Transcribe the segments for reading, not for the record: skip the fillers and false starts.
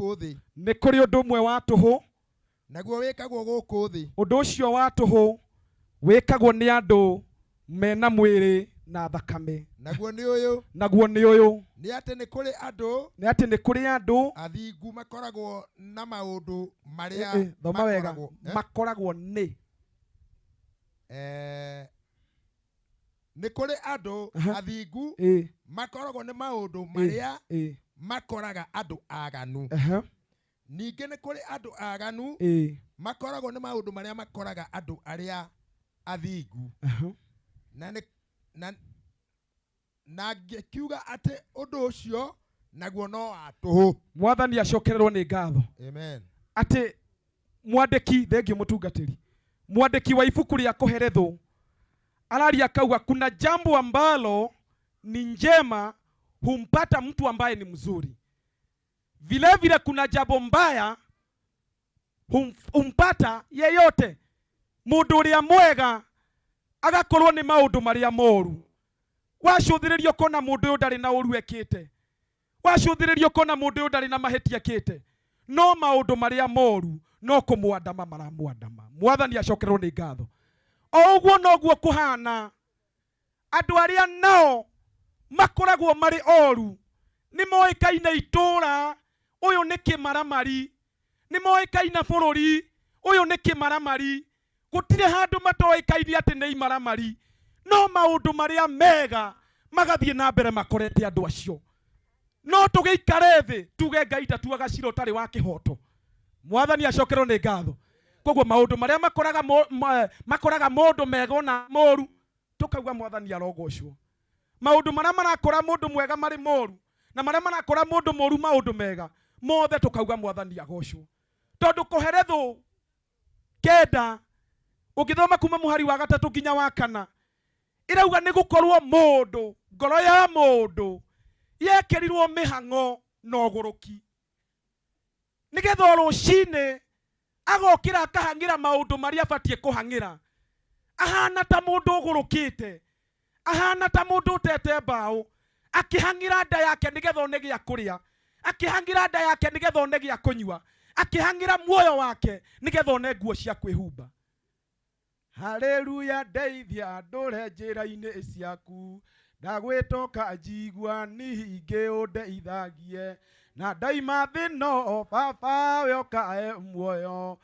gũkũ thĩ. Nĩ kũrĩ ũndũ ũmwe wa tũhũ. Naguo wĩkagwo gũkũ thĩ. Ũndũ ũcio wa tũhũ wĩkagwo nĩ andũ mena mwĩrĩ na thakame. Naguo nĩ ũyũ. Naguo nĩ ũyũ. Nĩ atĩ nĩ kũrĩ andũ. Nĩ atĩ nĩ kũrĩ andũ athingu makoragwo na maũndũ marĩa thoma wega makoragwo nĩ nĩ kũrĩ andũ athingu makoragwo nĩ maũndũ marĩa makoraga andũ aganu. Ningĩ nĩ kũrĩ andũ aganu makoragwo nĩ maũndũ marĩa makoraga andũ arĩa athingu. Na ngĩkiuga atĩ ũndũ ũcio naguo no wa tũhũ. Mwathani acokererwo nĩ ngatho. Amen. Atĩ mwandĩki thengio mũtungatĩri, mwandĩki wa ibuku rĩa Kũherethwo araria kauga kuna jambo ambalo ni njema humpata mtu ambaye ni mzuri, vile vile kuna jambo mbaya humpata yeyote mundu uria mwega agakorwo ni maundu maria moru. Wacuthiririo kona mundu uyu ndari na uru ekite, wacuthiririo kona mundu uyu ndari na mahĩtia ekite, no maundu maria moru no kumwandama maramwandama. Mwathani acokererwo ni ngatho. O uguo noguo kuhana andu aria nao makoragwo mari oru, ni moikaine itura uyu ni kimaramari, ni moikaine bururi uyu ni kimaramari, gutire handu matoikaine ati ni imaramari, no maundu maria mega magathie na mbere makorete andu acio. No tugeikare thi tuge Ngai tatuaga ciro tari wa kihoto. Mwathani acokererwo ni ngatho. Koguo maundu maria makoraga mundu mega na moru tukauga Mwathani arogocwo. Maundu maria marakora mundu mwega mari moru na maria marakora mundu moru maundu mega mothe tukauga Mwathani agocwo. Tondu Kũherethwo 9 ukithoma kuma muhari wa 3 nginya wa 4 irauga ni gukorwo mundu ngoro ya mundu yekerirwo mihang'o na ũgũrũki, nigetha rucine agokira akahangira maundu maria abatie kuhangira. Ahana ta mundu ũgũrũkĩte, ahana ta mundu utete mbao, akihangira nda yake nigetha one gĩa kũrĩa, akihangira nda yake nigetha one gĩa kũnyua, akihangira muoyo wake nigetha one nguo cia kwĩhumba. Haleluya, ndeithia ndũre njĩra-inĩ ciaku, ndagwĩtoka njigua ningĩ ũndeithagie, na ndaima thĩno baba we ũkahe muoyo.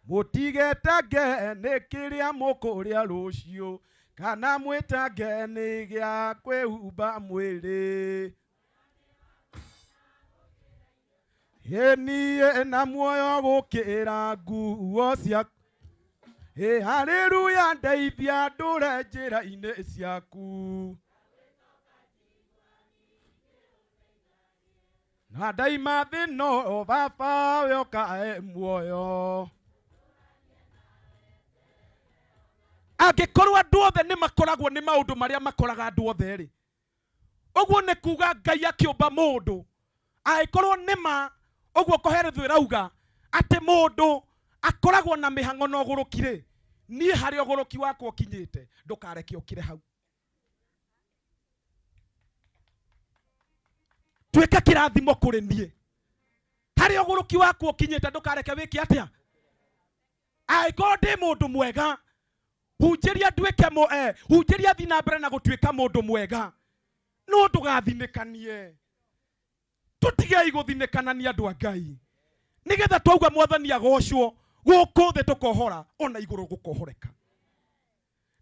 Mũtigetange nĩ kĩrĩa mũkũrĩa rũciũ, kana mwĩtange nĩ gĩa kwĩhumba mwĩrĩ. Niĩ na muoyo gũkĩra nguo ciaku. Haleluya, ndeithia ndũre njĩra-inĩ ciaku, na ndaima thĩno baba we ũkahe muoyo. Angĩkorwo andũ othe nĩ makoragwo nĩ maũndũ marĩa makoraga andũ othe rĩ, ũguo nĩ kuga Ngai akĩũmba mũndũ angĩkorwo nĩma ũguo Kũherethwo ĩrauga atĩ mũndũ akoragwo na mĩhang'o na ũgũrũki rĩ, niĩ harĩ ũgũrũki wakwa ũkinyĩte ndũkareke ũkire hau. Tuĩka kĩrathimo kũrĩ niĩ harĩ ũgũrũki wakwa ũkinyĩte ndũkareke wĩke atĩa. Angĩkorwo ndĩ mũndũ mwega, hunjĩria nduĩke hunjĩria thiĩ na mbere na gũtuĩka mũndũ mwega, no ndũgathinĩkanie. Tũtigei gũthinĩkanania andũ a Ngai, nigetha twauga Mwathani agocwo gũkũ thĩ tũkohora ona igũrũ gũkohoreka.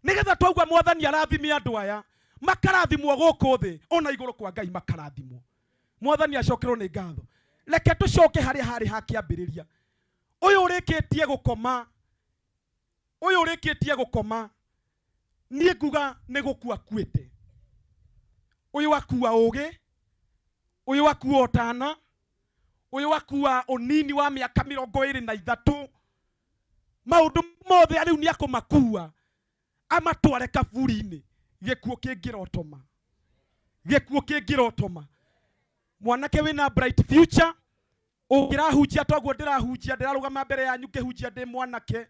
Nigetha twauga Mwathani arathime andũ aya makarathimwo gũkũ thĩ ona igũrũ kwa Ngai makarathimwo. Mwathani acokerwo nĩ ngatho. Reke tũcoke harĩa harĩ hakĩambĩrĩria. Ũyũ ũrĩkĩtie gũkoma, ũyũ ũrĩkĩtie gũkoma, niĩ nguga nĩ gũkua akuĩte. Ũyũ akua ũgĩ, ũyũ akua ũtana, ũyũ akua ũnini wa mĩaka 23. Maũndũ mothe rĩu nĩ akũmakua amatware kaburi-inĩ. Gĩkuũ kĩngĩrotoma, gĩkuũ kĩngĩrotoma. Mwanake wĩna bright future, ũngĩrahunjia toguo ndĩrahunjia, ndĩrarũgama mbere yanyu ngĩhunjia ndĩ mwanake,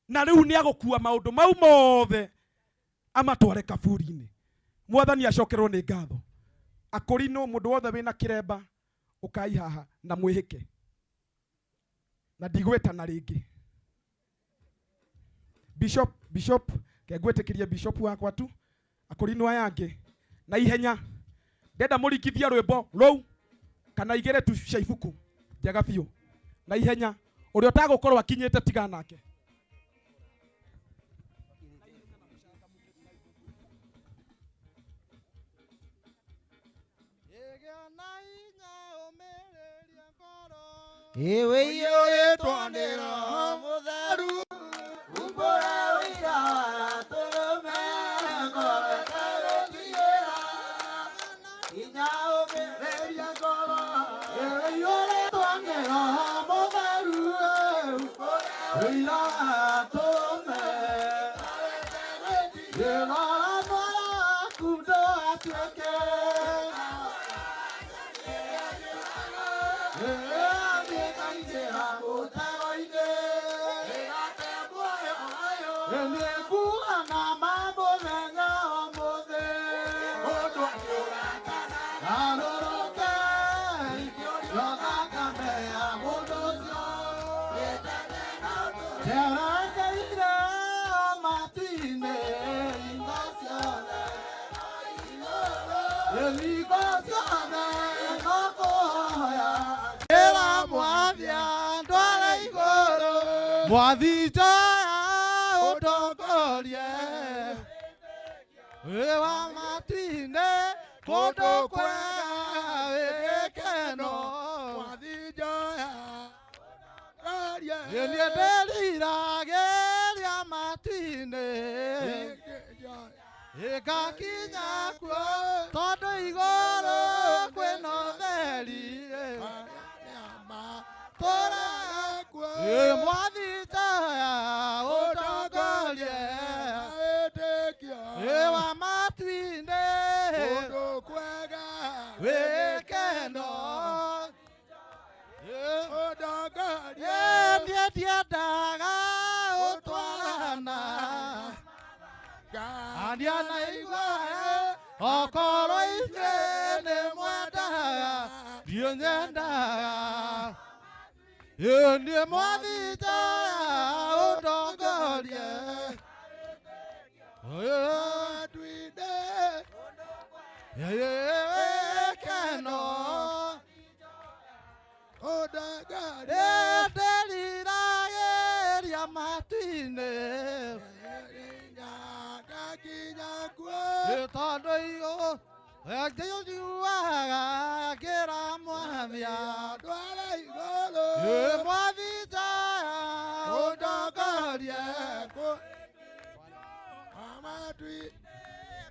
na rĩu nĩ agũkua maũndũ mau mothe amatware kaburi-inĩ. Mwathani acokerwo nĩ ngatho. Akorino mundu wothe wina kiremba ukai haha na mwihike na ndigweta na ringi. Bishop kegwetikiria bishop wakwa tu akorino aya angi na ihenya ndenda murikithia rwimbo rou kana igere tu cia ibuku njega biũ na ihenya uria utagukorwo akinyite tiga nake. Ewe yoye twandira mutharu umbora wira turume ngore taruthira inya umereria ngoro. Ewe yoye twandira mutharu umbora wira turume ngora kundo atweke Mwathija utongorie wewa matine kundu kwega wikeno. Mwathija utongorie ndirirageria matine igakinya kuo tondu iguru kwina utheri Mwathija utongorie ewa matwine kundu kwega wikeno. Ndiendaga utwarana andiana igwa okorwo ithe ni mwendaga ndionyendaga ni Mwathija utongorie twinde wikeno ndirirageria matwine tondu iguru ngiuaga ngiramwathia Mwathija utongorie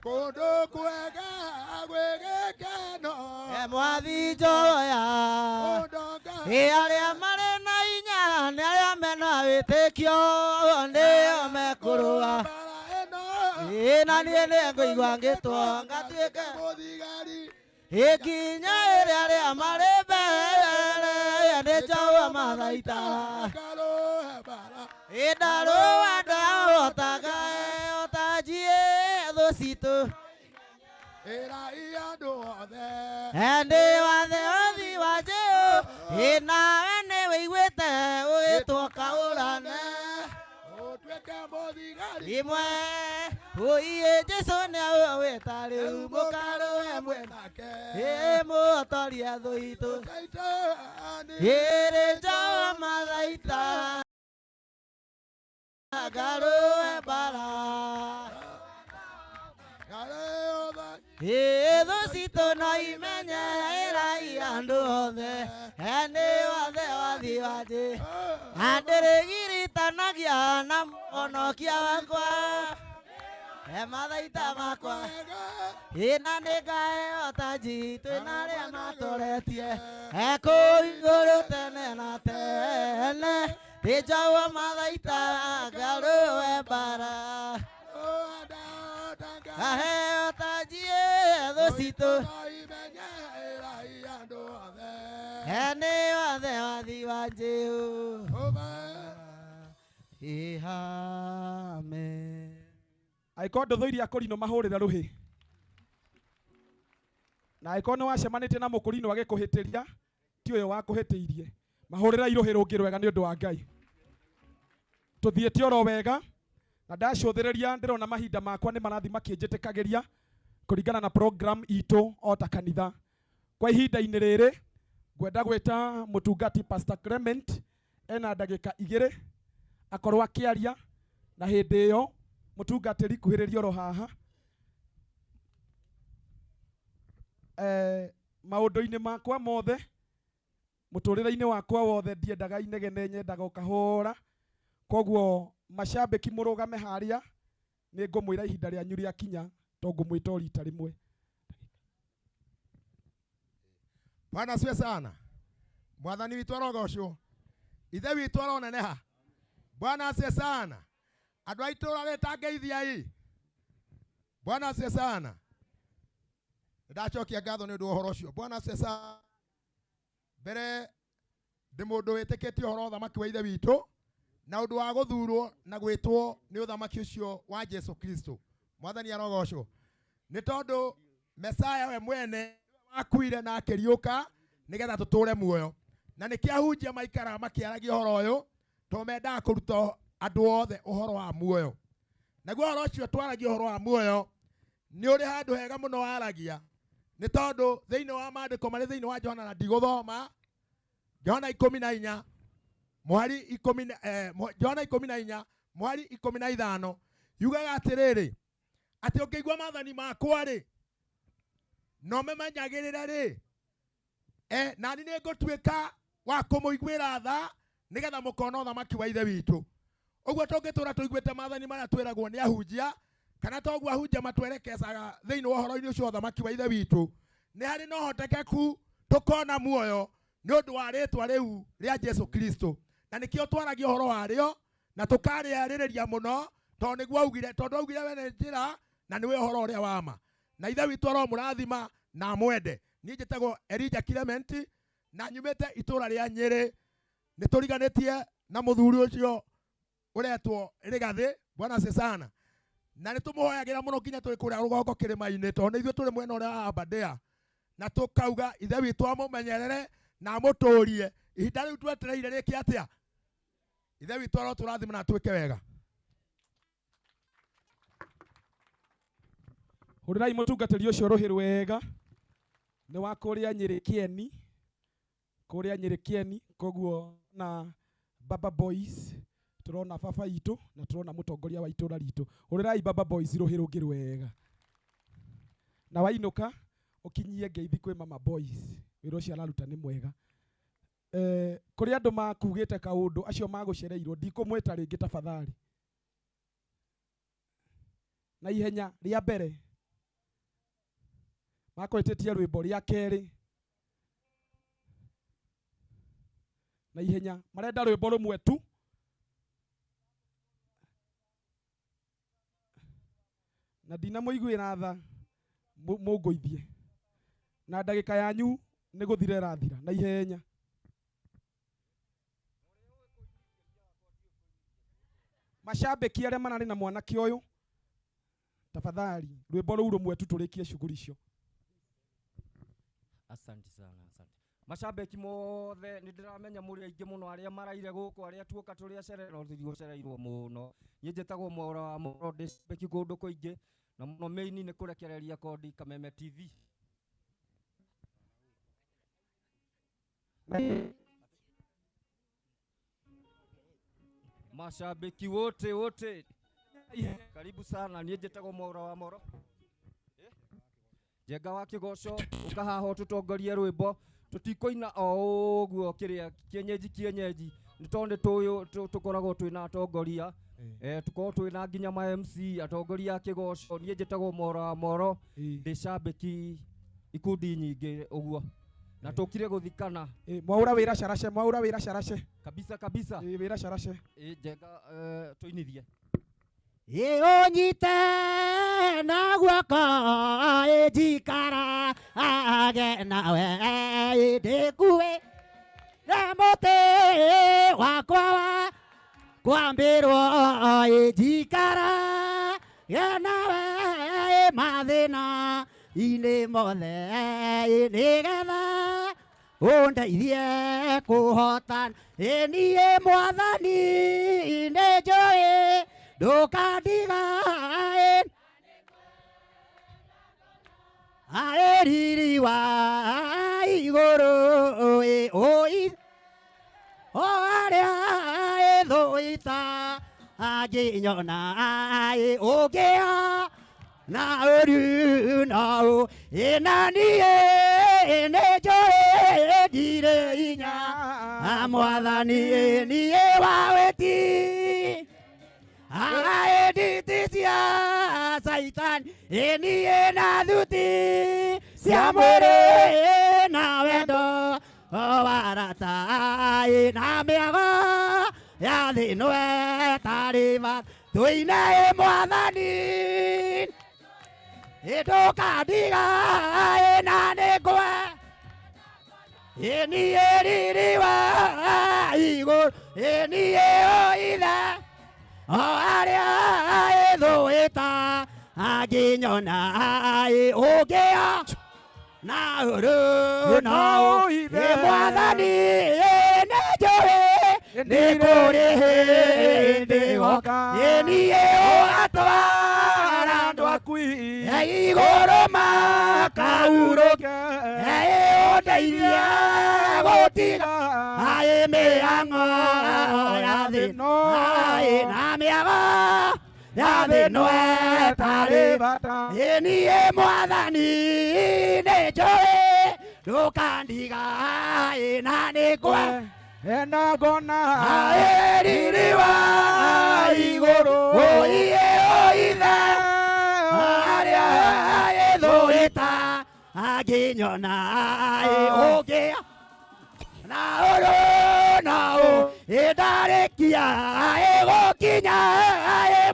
kundu kwega gwigikeno. Mwathija aria mari na inya ni aria mena witikio ndio mekurua na nie ningũigua ngĩtwo ngatuĩke mũthigari ikinya ĩrĩa rĩa marĩ mbere nĩ Jehova mathaita ndarũa ndahotaga ũtanjie thũ citũ andũ othe ndĩ wathe ũthi wa Jehova nawe nĩ wĩiguĩte ũgĩtwo kaũrane imwe uiye Jesu nĩ awĩta rĩu mũkarũe mwenake mũtoria thũ itũ ĩrĩ Jehova mathaita ngarũe mbara thũ citũ no imenye ĩrai andũ othe nĩ wathe wathi wa Jehova ndĩrĩgiritanagia na mũhonokia wakwa mathaita makwa na nĩ ngaheo taji twĩna arĩa matoretie kũu igũrũ tene na tene nĩ Jehova mathaita ngarũe mbara ngaheo taji thũ citũ nĩ wathe wathi wa Jehova. Amen. Aiko ndũthũ iria Akorino mahũrĩra rũhĩ na iko no wacemanite na mukurino agikuhitiria ti uyo wakuhitiirie mahurira iruhirungi rwega ni undu wa Ngai tuthiete oro wega na ndacuthiriria ndirona mahinda makwa ni marathi makinjitikagiria kuringana na program itu o ta kanitha kwa ihinda-ini riri ngwenda gwita mutungati Pastor Clement ena ndagika 2 akorwo akiaria na hindi iyo mutungatiri kuhiriria oro haha maundu-ini makwa mothe muturire-ini wakwa wothe ndiendaga inegene nyendaga ukahora koguo mashabiki murugame haria ni ngumwira ihinda ryanyu riakinya to ngumwita o rita rimwe. Bwana asifiwe sana. Mwathani witũ arogocwo. Ithe witũ aroneneha. Bwana asifiwe sana. Andũ a itũra rĩtangeithia Bwana asifiwe sana. Ndacokia ngatho nĩ ũndũ wa ũhoro ũcio. Bwana asifiwe sana. Mbere ndĩ mũndũ wĩtĩkĩtie ũhoro wa ũthamaki wa ithe witũ na ũndũ wa gũthurwo na gwĩtwo nĩ ũthamaki ũcio wa Jesu Kristo. Mwathani arogocwo. Nĩ tondũ Mesaya we mwene akuire na akĩriũka nĩgetha tũtũre muoyo. Na nĩkĩahunjia maikara makĩaragia ũhoro ũyũ to mendaga kũruta andũ othe ũhoro wa muoyo. Naguo ũhoro ũcio twaragia ũhoro wa muoyo nĩ ũrĩ handũ hega mũno waragia. Nĩ tondũ thĩinĩ wa maandĩko marĩ thĩinĩ wa Johana na ndigũthoma Johana 14 mũhari 10 Johana 14 mũhari 15 yugaga atĩrĩrĩ atĩ ũngĩigua maathani makwa rĩ no memenyagĩrĩre rĩ na nĩ ngũtuĩka wa kũmũiguĩra tha nĩgetha mũkona ũthamaki wa ithe witũ. Ũguo tũngĩtũra tũiguĩte maathani marĩa twĩragwo nĩ ahunjia kana toguo ahunjia matwerekecaga thĩinĩ wa ũhoro-inĩ ũcio ũthamaki wa ithe witũ nĩ harĩ na ũhotekeku tũkona muoyo nĩ ũndũ wa rĩtwa rĩu rĩa Jesu Kristo. Na nĩkĩo twaragia ũhoro warĩo na tũkarĩarĩrĩria mũno tondũ nĩguo augire we nĩ njĩra na nĩwe ũhoro ũrĩa wa ma. Na ithe witũ aromũrathima na mwende. Niĩ njĩtagwo Elijah Clement na nyumĩte itũra rĩa Nyĩrĩ. Nĩ tũriganĩtie na mũthuri ũcio ũretwo Rigathĩ. Bwana asifiwe sana. Na nĩ tũmũhoyagĩra mũno nginya tũrĩ kũrĩa rũgongo kĩrĩma-inĩ tondũ nĩ ithuĩ tũrĩ mwena ũrĩa wa Aberdare. Na tũkauga ithe witũ amũmenyerere na amũtũrie. Ihinda rĩu twetereire rĩkĩ atĩa? Ithe witũ arotũrathima na twĩke wega. Hũrĩrai mũtungatĩri ũcio rũhĩ rwega nĩ wa kũrĩa Nyĩrĩ Kĩeni, kũrĩa Nyĩrĩ Kĩeni, koguo na Baba Boys turona baba itu na turona mũtongoria wa itũra ritũ. Hũrĩrai Baba Boys rũhĩ rũngĩ rwega na wainuka ukinyie ngeithi kwĩ Mama Boys. Wĩra ũcio araruta nĩ mwega. Kũrĩ andũ makugĩte kaũndũ acio magũcereirwo ndikũmwĩta rĩngĩ tafadhali. Na ihenya rĩa mbere makwĩtĩtie rwĩmbo rĩa kerĩ na ihenya marenda rwĩmbo rũmwe tu na ndinamũiguĩra tha mũngũithie na ndagĩka yanyu nĩ gũthira ĩrathira na ihenya. Mashabiki arĩa mararĩ na mwanake ũyũ tafadhali rwĩmbo rũu rũmwe tu tũrĩkie shughuli icio. Asante sana, asante. Mashabiki mothe nĩ ndĩramenya mũrĩ aingĩ mũno arĩa maraire gũkũ arĩa tuoka tũrĩa cerera no tũthiũcereirwo mũno. Niĩ njĩtagwo Mwaura wa Moro ndĩcabeki kũndũ kũingĩ na mũno main nĩ kũrekereria kondi Kameme TV. Mashabiki wote karibu sana. Niĩ njĩtagwo Mwaura wa Moro Njenga wa Kĩgoco ukahaho tũtongorie rwĩmbo tutikoina o ũguo kĩrĩa kienyeji nĩ tondũ tũkoragwo twĩna atongoria tukoragwo twĩna nginya ma MC atongoria a Kĩgoco. Niĩ njĩtagwo Mwaura wa Moro ndĩcabiki ikundi nyingĩ ũguo na tũkire gũthikana. Mwaura wĩra carace, Mwaura wĩra carace kabisa wĩra carace. Njenga tũinithie Onyite na guoko ejikara age nawe ndikuwe na mote wakwa wa kwambirwo ejikara nawe mathina ine mothe nigetha undeithie kuhotana nie mwathani ine njũĩ ndũkandiga riri wa igũrũ o arĩa ĩthũĩta angĩnyona ũngĩa na ũru no ĩna niĩ nĩ njũĩ ndirĩ hinya mwathani niĩ wa wĩti nditi cia Saitani niĩ na thuti cia mwĩrĩ na wendo warata na mĩago ya thĩ ĩno ĩtarĩ bata tũine mwathani ndũkandiga na nĩngwe niĩ riri wa igũrũ niĩ o ithe o arĩa ĩthũĩta angĩnyona ũngĩa na ũru no mwathani nĩ njũĩ nĩ kũrĩ hĩndĩ goka niĩ ũgatwara andũ aku igũrũ makaurũke ũndeithie gũtiga mĩhang'o ya thĩ ĩno na mĩago ya thĩ ĩno ĩtarĩ bata niĩ mwathani nĩ njũĩ ndũkandiga na nĩngwe na ngona riri wa igũrũ iye o ithe arĩa ĩthũĩta angĩnyona ũngĩa na ũru no ndarĩkia gũkinya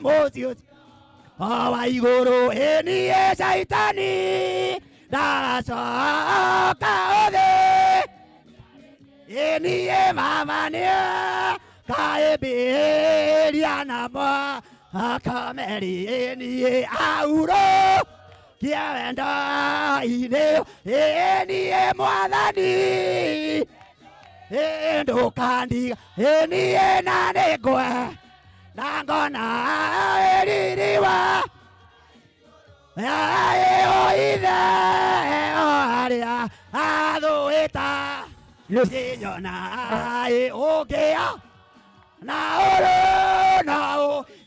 mũciĩ ũcio wa igũrũ niĩ Saitani ndacoka thĩ niĩ baba nĩ kaĩmbĩria namo akameri niĩ auro kia wendo-inĩ niĩ mwathani ndũkandiga niĩ na nĩngwe na ngona riri wa o ithe o arĩa athũĩta ngĩnyona ũngĩa na ũru no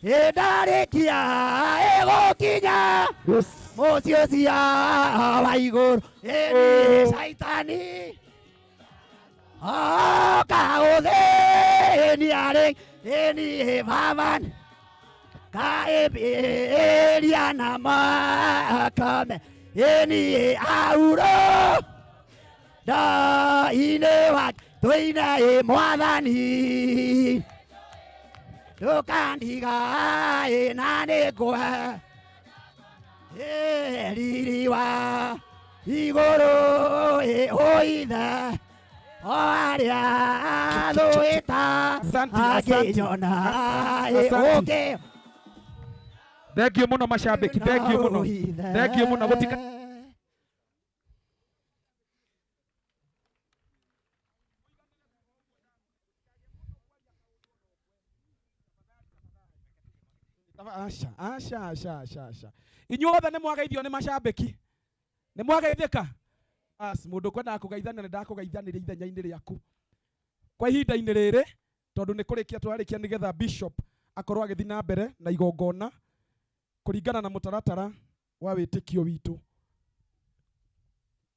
ndarĩkia gũkinya mũciĩ ũcio wa igũrũ niĩ Saitani kaũthĩniarĩ niĩ baba kaĩmbĩria na makame niĩ auro nda-inĩ wake tũine mwathani ndũkandiga na nĩngwe riri wa igũrũ o ithe o arĩa athũĩta angĩnyona ũngĩ. Thengiũ mũno macambĩki, thengiũ mũno, thengiũ mũno gũtika Asha. Inyuothe nĩ mwageithio nĩ macambĩki, nĩ mwageithĩka. Mũndũ kwendaga kũgeithanĩra ndakũgeithanĩria ithenya-inĩ rĩaku kwa ihinda-inĩ rĩrĩ, tondũ nĩ kũrĩkia tũrarĩkia nĩgetha bishop akorwo agĩthiĩ na mbere na igongona kũringana na mũtaratara wa wĩtĩkio witũ.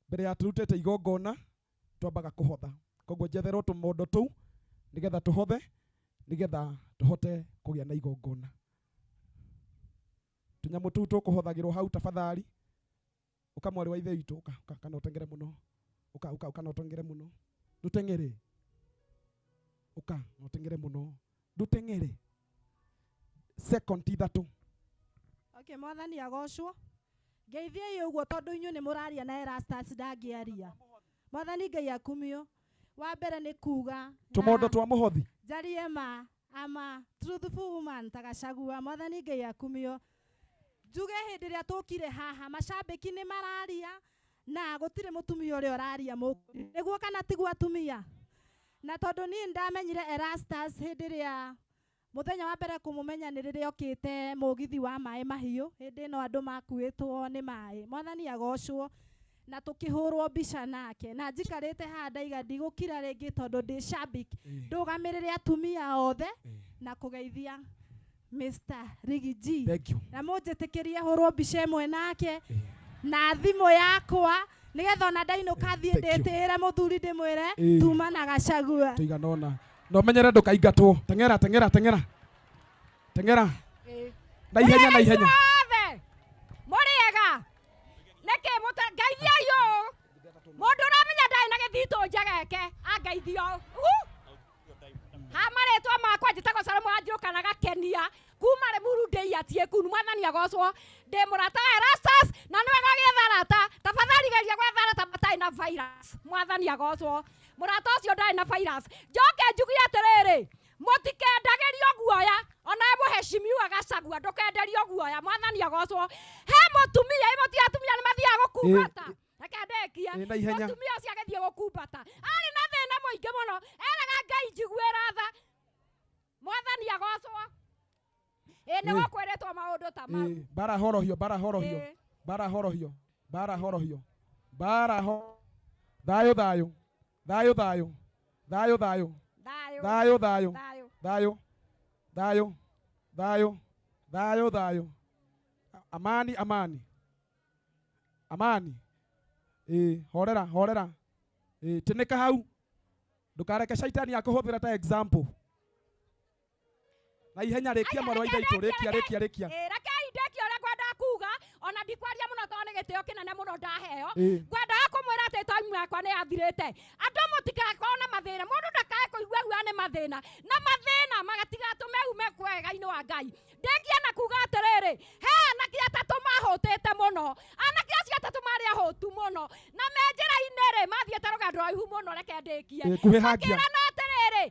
Mbere ya tũrutĩte igongona twambaga kũhotha, koguo njetherwo tũmondo tũu nĩgetha tũhothe, nĩgetha tũhote kũgĩa na igongona. Tũnyamũ tũu tũkũhothagĩrwo hau tafadhali. Uka mwari wa ithe witũ, kana ũtengere mũno, uka na ũtengere mũno, ndũtengere, uka na ũtengere mũno, ndũtengere. Second ithatũ. Okay, mwathani agocwo. Ngeithiai ũguo tondũ inyuĩ nĩ mũraria na Erastus ndangĩaria. Mwathani Ngai akumio. Wa mbere nĩ kuga tũmondo twa mũhothi. Njariĩ ama truthful woman ta Gachagua. Mwathani Ngai akumio. njuge hindi ria tukire haha macambiki ni mararia na gutire mutumia uria uraria niguo kana tiguo atumia na tondu ni ndamenyire Erastus hindi ria muthenya wa mbere kumumenya ni riria okite mugithi wa mai mahiu hindi no andu makuitwo ni mai mwathani agocwo na tukihurwo mbica nake na njikarite handa iga ndigukira ringi tondu ndi shambiki ndugamirire atumia othe na kugeithia Mr. Rigi G. Thank you. Na munjitikirie hurwo mbica imwe nake na thimu yakwa nigetha ona ndainuka thie nditire muthuri ndimwire tuma na Gachagua tuiganona no menyere ndukaingatwo tengera tengera tengera tengera na ihenya muriega neke mutangeithia yo mundu uramenya ndai na githito njageke angeithio ha maretwa makwa njitagwo Salomo Wanjiruka na Gakenia kuma re murundi atie kunu mwathani agocwo ndi murata Erastus na niwe gagitharata tafadhali geria gwetharata matai na virus mwathani agocwo murata ucio ndai na virus njoke njugie atiriri mutikendagerio guoya ona muheshimiwa Gachagua ndukenderio guoya mwathani agocwo he mutumia imuti atumia ni mathia gukumbata akandekia mutumia ucio agethie gukumbata ari na thina muingi muno eraga Ngai njiguira tha mwathani agocwo ni gukweretwo maundu ta mau bara horohio thayo thayo thayo thayo thayo thayo thayo thayo thayo thayo thayo thayo thayo amani amani amani horera tinika hau ndukareke shaitani akuhuthira ta example na ihenya rikia mwarwa itaitu rikia rekei ndeki uria ngwenda kuga ona ndikwaria muno tondu ni gitio kinene muno ndaheo ngwenda kumwira ati time yakwa ni yathirite andu mutikakorwo na mathina mundu ndakae kuigua ni mathina na mathina magatigatume ume kwega-ini wa Ngai ndekia na kuga atiriri he anake atatu mahutite muno anake acio atatu mari ahutu muno na menjira-ini ri mathiete rugendo raihu muno reke ndikie akira na atiriri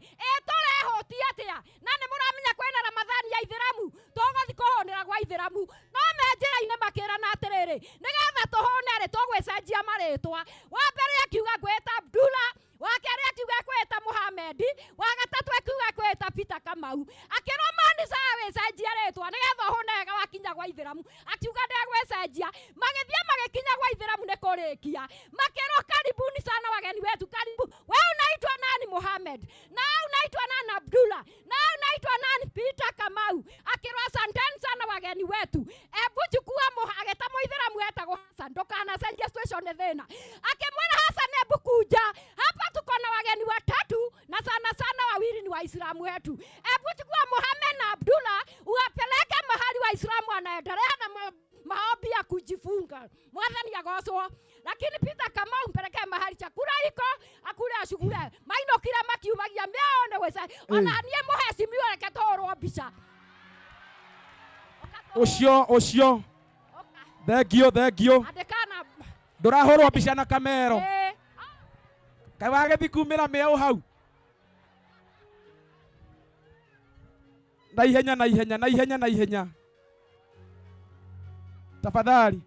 turehuti atia na ni muramenya kwena Ramadhani ya Ithiramu tuguthi kuhunira gwa Ithiramu no menjira-ini makira na atiriri nigetha tuhunere tugwicenjia maritwa wa mbere akiuga gwita Abdullah wa keri akiuga gwita Mohamed wa gatatu akiuga gwita Peter Kamau akirwo mani sawa wicenjia ritwa nigetha uhunega wakinya gwa Ithiramu akiuga ndegwicenjia magithie magikinya gwa Ithiramu ni kurikia makirwo karibuni sana wageni wetu karibu wewe unaitwa nani Mohamed na unaitwa nani Abdullah na unaitwa nani Peter Kamau akirwo asanteni sana wageni wetu ebu chukua ageta Muithiramu etagwo Hassan ndukanacenjia situation thina akimwira Hassan ebu kuja hapa tuko na wageni watatu na sana wawili ni Waislamu wetu ebu chukua Mohamed na Abdullah uwapeleke mahali Waislamu wanaendelea na maombi ya kujifunga mwathani agocwo lakini Peter Kamau mpeleke mahali chakula iko akule ashugule maino kila makiumagia mione wese ona nie muheshimiwa reke torwo mbica ucio thengio andikana ndurahurwo mbica na kamero kai wagethi kumira miau hau na ihenya tafadhali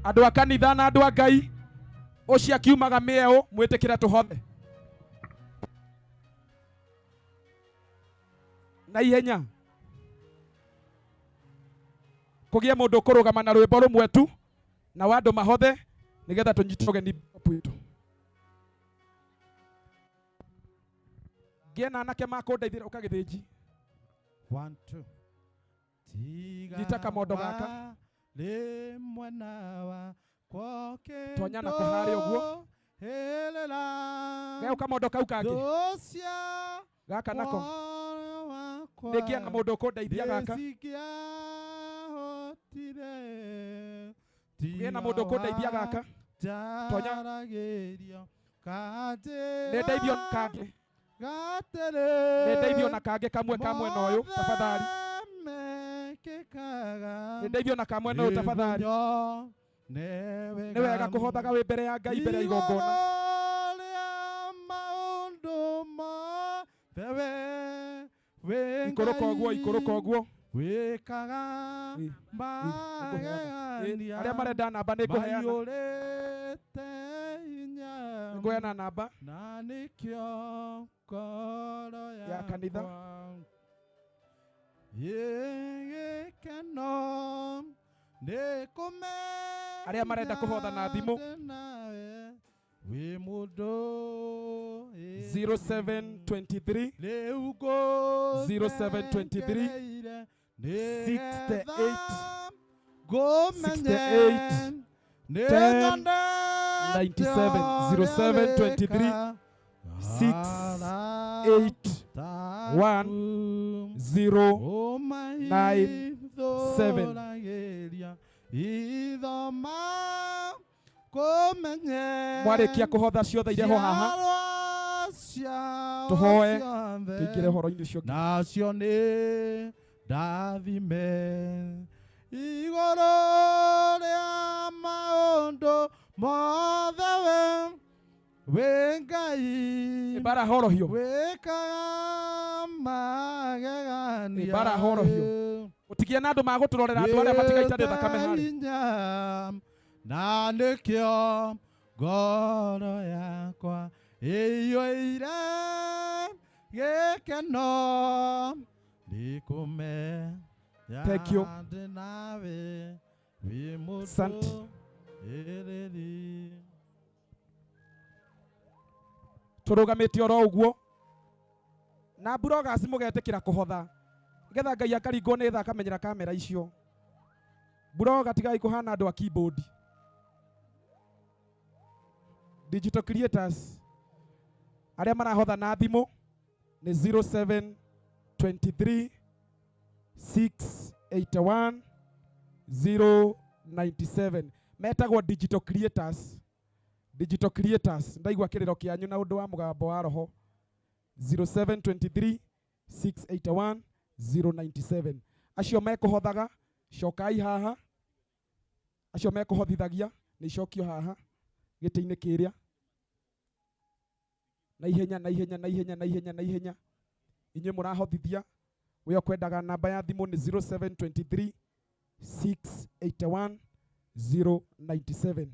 andu a kanitha na andu a Ngai ucio akiumaga mieu mwitikire tuhothe na ihenya kugie mundu kurugama na rwimbo rumwe tu na wandu mahothe nigetha tunyitire ni pwitu ngena anake makundeithira ukagithiji 1 2 Gitaka mondo gaka rimwe nawa kwoke tonya na kuhari uguo geuka mondo kau kangi gaka nako ndegia na mundu ukundeithia gaka gena mundu ukundeithia gaka tonya ndeithio kangi ndeithio na kangi kamwe na uyu tafadhali ndeithio na kamwe na uyu tafadhali ni wega kuhothaga wi mbere ya Ngai mbere ya igongona ikuruka uguo wĩkaga magegania arĩa marenda namba nĩ ngũheana maiyũrĩte hinya ngũheana namba na nĩkĩo ngoro ya kanitha gĩkeno nĩ kũmenya arĩa marenda kũhotha na thimũ wĩ mũndũ 0723 rĩu 0723 68 ngũmenye 10 97 0723 68 1 0 9 7 ithoma kũmenye mwarĩkia kũhotha ciothe ireho haha tũhoe tũingĩre ũhoro-inĩ ũcio nacio nĩ ndathime igũrũ rĩa maũndũ mothe wĩ Ngai barahorohio wĩkaga magegania barahorohio ũtigie na andũ magũtũrorera andũ arĩa matigaitane thakame harĩ na nĩkĩo ngoro yakwa ĩiyũire gĩkeno ndĩkũmenya ndĩ nawe wĩ mũndũ ĩrĩri tũrũgamĩte oro ũguo na Brogas mũgetĩkĩra kũhotha getha Ngai akaringwo nĩ tha akamenyera kamera icio Broga tigai kũhana andũ a keyboard digital creators arĩa marahotha na thimũ nĩ 0723 681 097 metagwo digital creators ndaigua kĩrĩro kĩanyu na ũndũ wa mũgambo wa roho 0723 681 097 acio mekũhothaga cokai haha acio mekũhothithagia nĩ icokio haha gĩtĩ-inĩ kĩrĩa na ihenya inyuĩ mũrahothithia we ũkwendaga namba ya thimũ nĩ 0723 681 097